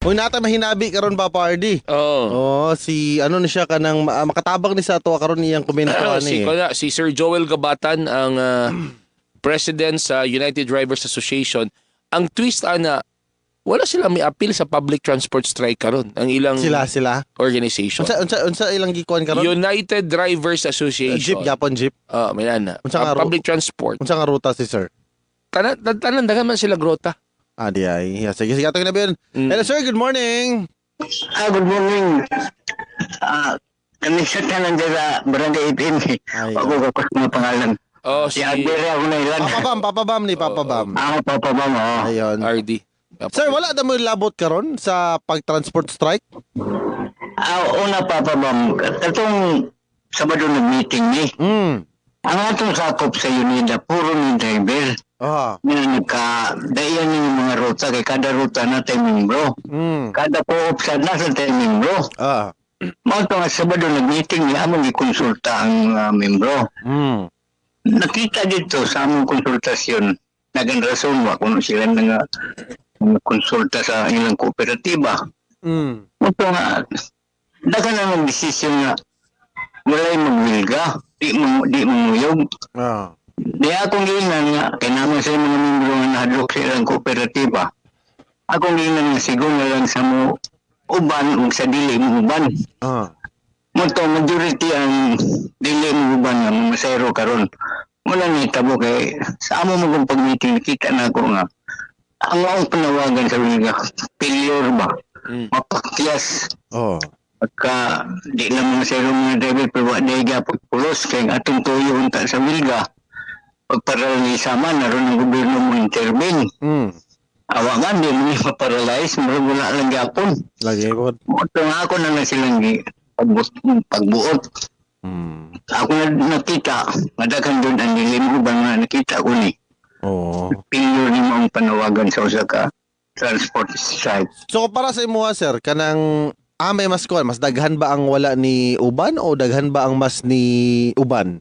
Uy nata mahinabi karon ba party? Oo. Oh, si ano ni siya kanang makatabang ni sa tuwa karon iyang komento ani. Si Sir Joel Gabatan ang president sa United Drivers Association. Ang twist ana, wala sila may appeal sa public transport strike karon. Ang ilang Sila. organization. Unsa ilang gikuan karon? United Drivers Association. Jeep Japon jeep. May ana. Unsa nga Public transport. Unsa nga ruta si sir? Tanan dagan man sila grota. Di ay. Yeah, sige atong na Hello sir, good morning. Good morning. Kami sa tanan sa Barangay Ipin. Ay. Ako ko mga pangalan. Si Si Adira ako na ilan. Papabam ni Papabam. Ako papabam. Ayun. RD. Sir, wala na mo labot karon sa pag-transport strike? Una papabam. Katong Sabado nag-meeting ni. Ang atong sakop sa Unida, puro ni driver. Nga nagka-dayan yung mga ruta. Kay kada ruta na tayo membro. Kada co-op sa nasa tayo membro. Mga ito nga Sabado nag-meeting ni among ikonsulta ang membro. Nakita dito sa among konsultasyon, nagan rason wa kung sila nga konsulta sa ilang kooperatiba. Ito nga, dagan na ng desisyon nga walay magwilga, di mamuyog. Di akong ginan nga, kinaman sa mga membro nga nahadlok sa ilang kooperatiba, akong ginan nga siguro na lang sa mo uban o sa dili mo uban. Muto majority ang dili mo uban nga masayro karon. Wala ni tabo kay sa amo mo kung pag-meeting nakita na ako nga ang akong panawagan sa wilga failure ba? Mapakyas. Pagka di lang mga sayro mga driver pero wala gapot pulos kay atong tuyo unta sa wilga pagparalisa man naroon ng gobyerno mo intervene. Awangan din mo maparalyze wala lang gapon. Lagi ko. Muto nga ako na silang pagbuot. Ako na nakita, madagan doon ang dilim ba nga nakita ko ni. Failure ni mo ang panawagan sa usa ka transport strike. So para sa imo sir, kanang may mas kuan, mas daghan ba ang wala ni uban o daghan ba ang mas ni uban?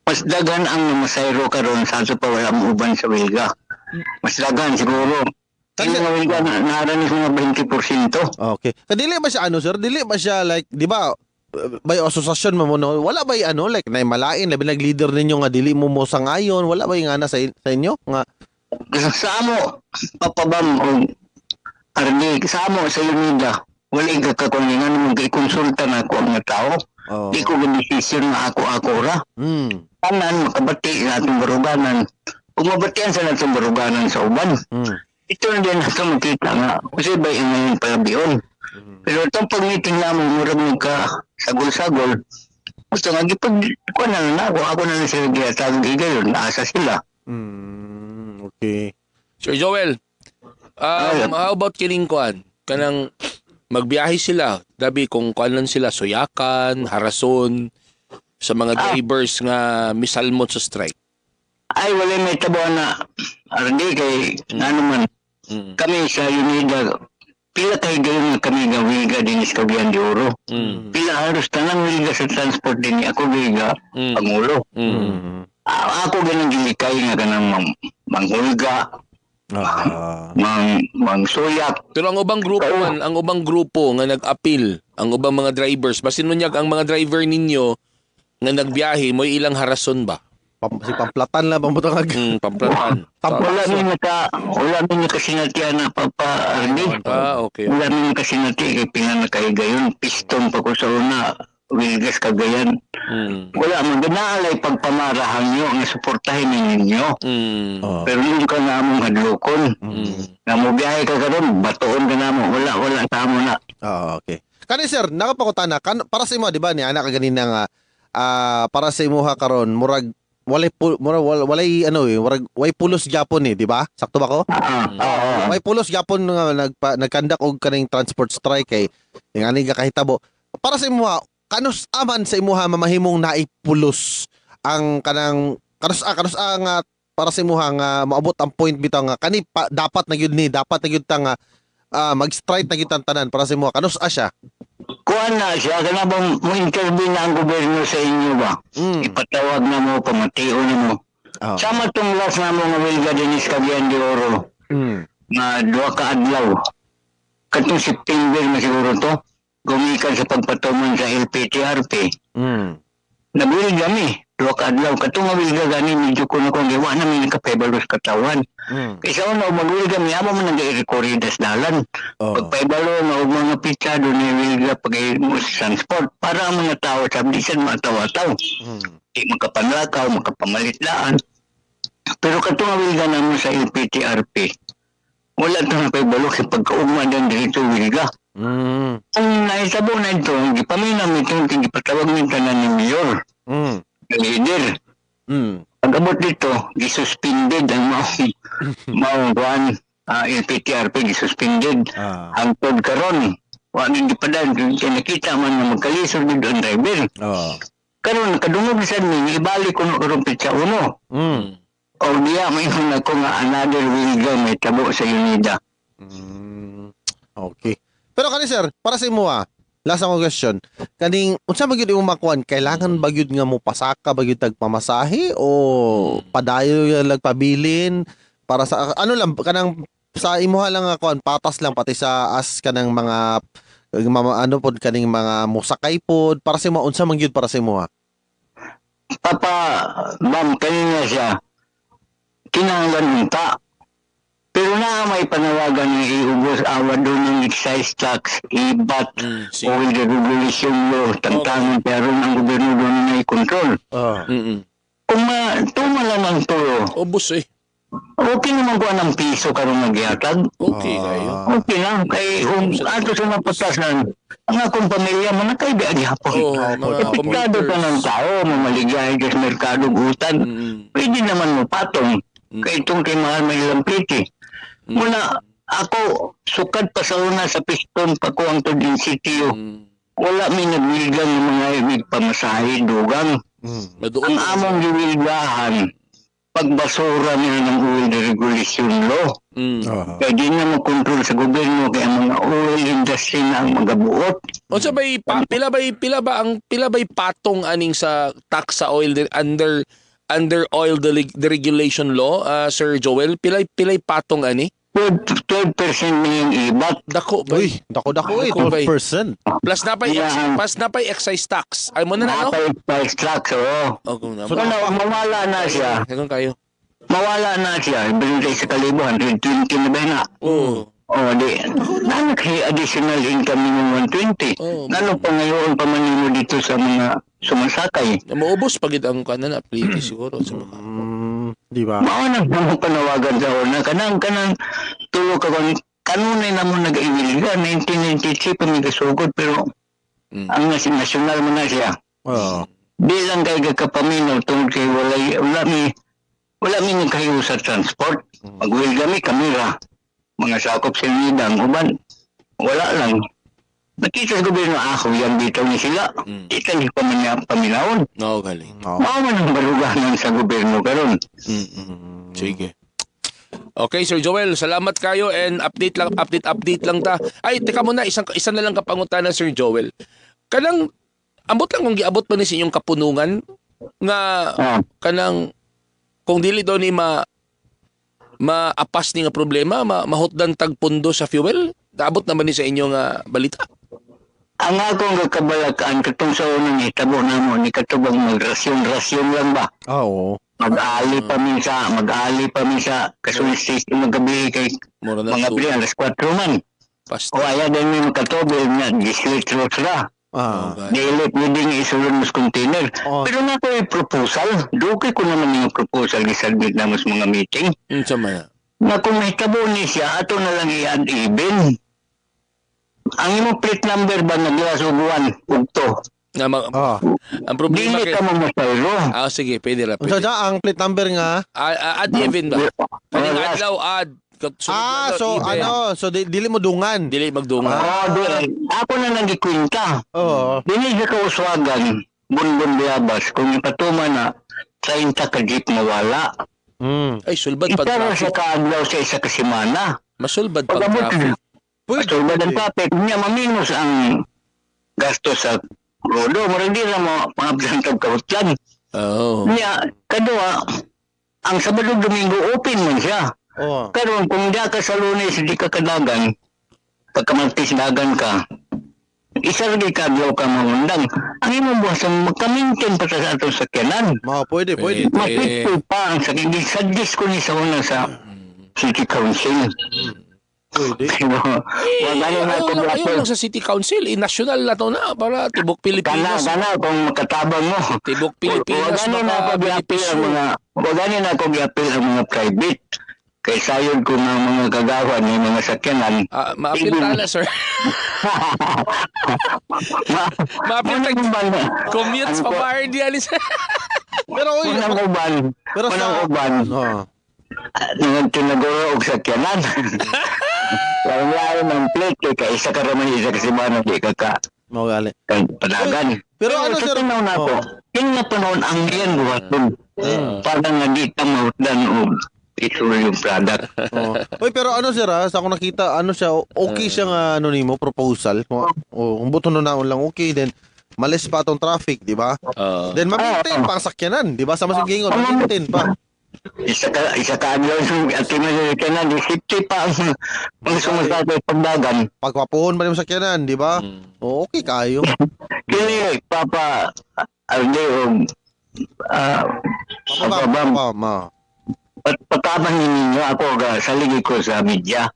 Mas daghan ang masayro karon sa ato pa wala mo uban sa wilga. Mas daghan siguro. Kasi nga wilga naranis mga 20%. Okay. Kadili ba siya sir? Dili ba siya like, di ba, by asosasyon mo no? Wala ba like na malain labi nag-leader ninyo nga dili mo sangayon, wala ba yung ana sa inyo nga sa amo papabam o ardi sa amo sa Unida wala ikakakuningan mo kay konsulta na ako ang mga tao. Di ko decision na ako ra. Tanan makabati na atong baruganan. Kung mabatian sa natong baruganan sa uban. Ito na din nato makita nga kasi ba yung palabion. Pero itong pag-meeting namin murag ka sagol-sagol. Gusto nga gipag ko na ako na lang sila ginatawag igayon naasa sila. Okay. Sir Joel, how about kining kuan? Kanang magbiyahe sila, dabi kung kuan lang sila, suyakan, harason sa mga drivers nga misalmot sa strike. Ay, wala may tabo na ardi kay ano man. Kami sa Unida, pila kay gayon nga kami nga wilga din sa Cagayan de Oro. Pila halos tanang wilga sa transport din ako wilga Pangulo. Ako ganang gilikay nga kanang manghulga. Mang suyak. Pero ang ubang grupo man, ang ubang grupo nga nag-appeal, ang ubang mga drivers, basin mo niya ang mga driver ninyo nga nagbiyahe mo ilang harason ba? Si pamplatan lang pambuto nga. Pamplatan. Wala mo kasinatian na papaardi. Okay. Wala mo kasinati kay pinanakaiga yun. Piston pa ko sa una. Wilgas Cagayan. Wala mo ganaalay pagpamarahan nyo ang suportahin ninyo. Pero yung ka nga mong hadlokon. Na mo biyahe ka karon batoon ka na mo. Wala sa mo na. Okay. Kani sir, nakapakutana para sa imo di ba ni anak ka ganina nga para sa imo ha karon murag walay pulos Japon di ba? Sakto ba ko? Walay pulos Japon nga nagkandak og kaning transport strike kay ngani ka kahitabo. Para sa imo kanus aman sa imo mamahimong naipulos ang kanang kanus nga para sa imo nga maabot ang point bitaw nga kani dapat na gyud ta nga mag-strike na gyud tanan para sa imo kanus siya. Kuan na siya, kana bang mo intervene na ang gobyerno sa inyo ba? Ipatawag na mo, pamatio na mo. Sama tong last na mo nga wilga din sa Cagayan de Oro. Na 2 ka adlaw. katong September na siguro to, gumikan sa pagpatuman sa LPTRP. Nabili kami, 2 kadlaw. Katong awil gani, medyo ko na kung gawa namin nakapebalos katawan. Kaysa una, magwili kami, ama mo nag-recorridas dalan. Pagpaibalo na og mga pitsado ni Wilga pag-mo sa transport para ang mga tao sabisan matawa-taw. Di makapanlakaw, makapamalitlaan. Pero katong Wilga naman sa LPTRP, wala ito na paibalo kasi pagkaugma din dito Wilga. Ang naisabo na ito, gipaminam ito, gipatawag ng tanan ni Mayor, ng leader. Pag-abot dito, gisuspended ang maong LPTRP, gisuspended. Hangtod karon, wala hindi pa dahil, nakita man na magkalisod dito ang driver. Karon kadungog sa amin, ibalik ko na karumpit sa uno. O diya, may na ko nga another Wilga may tabo sa Unida. Okay. Pero kani sir, para sa imo last ang question. Kaning unsa ba gyud imong makuan? Kailangan ba gyud nga mo pasaka ba gyud tagpamasahe o padayo lang pabilin para sa ano lang kanang sa imuha lang nga kuan patas lang pati sa as kanang mga ano pod kaning mga musakay pod para sa imo unsa man gyud para sa imo Papa, ma'am, kanina siya, kinahanglan unta. Pero na may panawagan ng iubos awa doon ng excise tax, ibat, o the regulation law, tangtangan pero ng gobyerno doon na i-control. Kung tumala ng tulo, Ubus okay naman ko ng piso karong nagyatag. Okay kayo. Okay lang. Kay kung ato sa napatasan, ang akong pamilya, manakaibiag hapon. Mga Epekado pa ng tao, mamaligay sa merkado gutan. Pwede naman mo patong. Kaya itong kay mahal may lampliti. Muna, ako, sukad pa sa una sa piston pa ko ang to din sitio. Wala may nagwilgang ng mga ibig pamasahe, dugang. Ang among giwilgahan, pagbasura nila ng oil regulation law. Kaya di na mag-control sa gobyerno kaya mga oil industry na ang magabuot. Unsa bay pila bay patong aning sa tax sa oil under oil deregulation law, Sir Joel? Pilay patong ani? 12% na yung ibat. Dako ba? Uy, dako 12%. Plus napay excise tax. Ay mo na no? Napay tax, oo. Kung So, mawala na siya. Hanggang kayo. Mawala na siya. Ibigay sa kalibo, 120 na ba na? Oo. Di. Nano kay additional income yung 120. Nano pa ngayon pamanimo dito sa mga sumasakay. Maubos pagid ang kanan pliti siguro sa mga. Di ba? Maunang mga panawagan sa una. Kanang tulo ka kung kanunay na mo nag-iwilga. 1993 pa may kasugod pero ang nasyonal mo na siya. Di lang kay kapaminaw tungkol kay wala may nagkayo sa transport. Magwilga may kamera. Mga sakop sa nidang uban. Wala lang. Nakita sa gobyerno ako yan dito ni sila. Kita niya paminawon. Oo, galing. Maaman ang baruganan sa gobyerno karon. Sige. Okay, Sir Joel, salamat kayo and update lang ta. Ay, teka muna, isa na lang kapangutana, Sir Joel. Kanang ambot lang kung giabot pa ni sa inyong kapunungan nga kanang kung dili daw ni maapas ni nga problema, mahutdan tag pundo sa fuel? Daabot naman ni sa inyong balita? Ang akong kakabalakaan katong sa unang hitabo na mo ni katubang magrasyon lang ba? Oo. Mag-ali pa minsa kasulistis magabi kay mga bili alas 4 man. O ayaw din may makatobel nga 10 litros ra. Dili pwedeng isulong mas container. Pero na ko proposal. Dugay ko naman yung proposal gisalbit na mas mga meeting. Sama Na kung may tabo ni siya, ato na lang i-add even. Ang imong plate number ba naglasubuan ugto? Ang problema dili ka mo masayro. Sige, pwede ra. So, ang plate number nga? Add even ba? Kaning adlaw add. So dili mo dungan. Dili magdungan. Ako na nagikwinta. Dili siya kauswagan. Bunbun biyabas. Kung ipatuma na, 30 ka jeep mawala. Ay, sulbad pa Ipara traffic. sa kaaglaw sa isa ka semana. Masulbad pa traffic. Masulbad ang traffic. Niya maminus ang gasto sa rodo. Marang di na mo pangabsan tag kahutlan. Niya, kadua, ang Sabado Domingo open man siya. Pero kung di ka sa Lunes, di ka kadagan, pagkamantis dagan ka, isa rin kadlaw ka mamundang. Ang imong buwas magkamintin pa sa atong sakyanan. Pwede. Mapito pa ang sakit. Suggest ko ni sa una sa City Council. Pwede. Pero, wag ano na ito Ayaw lang sa City Council. National na to na para tibok Pilipinas. Kana, kung makatabang mo. Tibok Pilipinas Wag na pag-appeal ang mga private. Kay sayod ko ng mga kagawan ng mga sakyanan. Ma-appeal tala, sir. Ma-appeal tala. Commutes pa ba rin diyan? Pero Unang uban. Nang tinaguro og sakyanan. Lain ng plate kay isa ka raman isa kasi man di ka Magali. panagan. Pero ano, sir? Sa na to, tingnan panahon ang yan buhaton. Parang nga di tamawdan og ito yung product. Pero ano, sir, sa ako nakita, ano siya, okay siya nga, ano nimo, proposal. Kung buto na naon lang, okay, then malis pa tong traffic, di ba? Then ma-maintain pa ang sakyanan, di ba? Sa Masingingon, ma-maintain pa. Isa ka ano yung atiman ka na, di safety pa ang sumasabay pagdagan. Pagpapuhon ba yung sakyanan, di ba? Okay kayo. Kini, Papa, Alde, Papa. Pagkabang ninyo ako sa ligi ko sa media.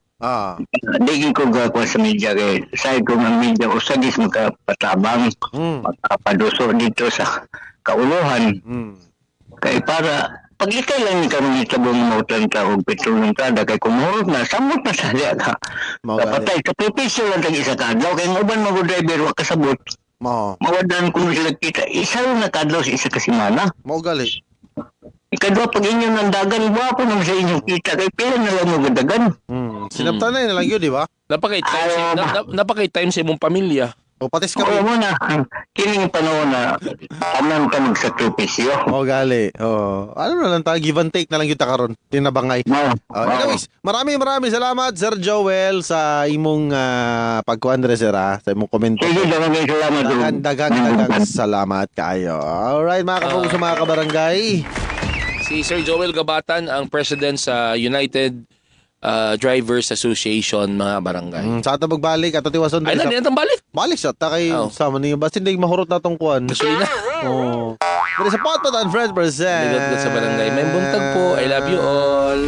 Ligi ko ako sa media kay side ko ng media usagis magkapatabang magkapaduso dito sa kauluhan. Kay para paglikay lang ni kami dito buong mautan ka o petrol ng kada kay kumurot na samot na sa diya ka. Kapatay sa pipisyo lang tag isa kadlaw kay uban mga driver wa kasabot. Mawadan ko sila kita isa lang na kadlaw sa isa kasimana. Gali. Ikadwa pag inyo ng dagan, wapo naman sa inyong kita. Kaya pila na lang mo dagan. Sinaptan na lang yun, di ba? Napakay-time sa imong pamilya. O patis ka. Oo mo na. Kining panahon na anan ka magsakripisyo. Gali. Ano na lang give and take na lang yung takaron. Tinabangay. Anyways, maraming salamat, Sir Joel, sa imong pagkuandre, sir, sa imong komento. Sige, salamat. Dagang salamat kaayo. Alright, mga kapuso, mga kabarangay. Si Sir Joel Gabatan, ang president sa United Drivers Association, mga barangay. Sa ato magbalik, ato tiwason. Ay, na balik. Balik siya, takay sama niyo. Basta hindi mahurot na tong kuwan. Gasolina. Pero sa Potpot and Friends present. Ligot sa barangay. May buntag po. I love you all.